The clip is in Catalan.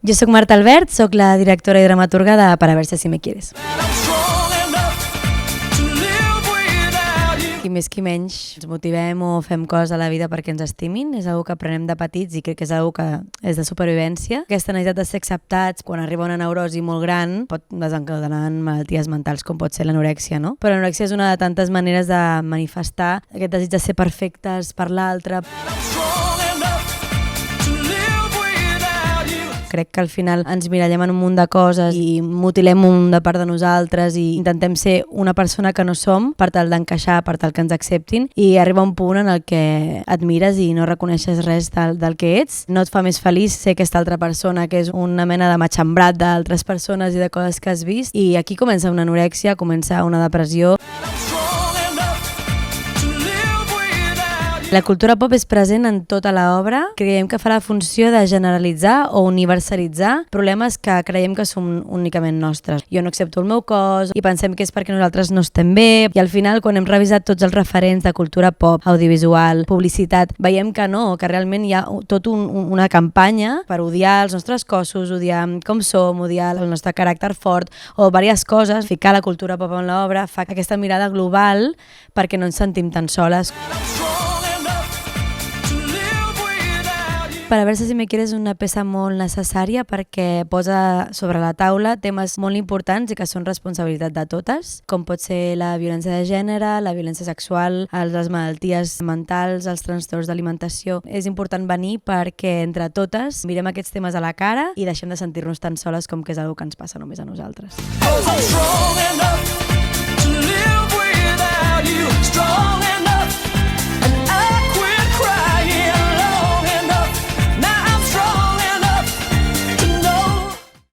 Jo sóc Marta Albert, sóc la directora i dramaturga de Para verse si me quieres. Qui més qui menys ens motivem o fem coses a la vida perquè ens estimin, és una que aprenem de petits i crec que és una que és de supervivència. Aquesta necessitat de ser acceptats, quan arriba una neurosi molt gran, pot desencadenar malalties mentals com pot ser l'anorèxia, no? Però l'anorèxia és una de tantes maneres de manifestar aquest desig de ser perfectes per l'altre. Crec que al final ens mirallem en un munt de coses i mutilem una part de nosaltres i intentem ser una persona que no som per tal d'encaixar, per tal que ens acceptin, i arriba un punt en el que et mires i no reconeixes res del que ets. No et fa més feliç ser aquesta altra persona que és una mena de matxembrat d'altres persones i de coses que has vist, i aquí comença una anorèxia, comença una depressió. La cultura pop és present en tota l'obra. Creiem que fa la funció de generalitzar o universalitzar problemes que creiem que són únicament nostres. Jo no accepto el meu cos i pensem que és perquè nosaltres no estem bé, i al final quan hem revisat tots els referents de cultura pop, audiovisual, publicitat, veiem que no, que realment hi ha tot una campanya per odiar els nostres cossos, odiar com som, odiar el nostre caràcter fort o diverses coses. Ficar la cultura pop en l'obra fa aquesta mirada global perquè no ens sentim tan soles. Para verse si me quieres és una peça molt necessària perquè posa sobre la taula temes molt importants i que són responsabilitat de totes, com pot ser la violència de gènere, la violència sexual, les malalties mentals, els trastorns d'alimentació. És important venir perquè entre totes mirem aquests temes a la cara i deixem de sentir-nos tan soles com que és una cosa que ens passa només a nosaltres.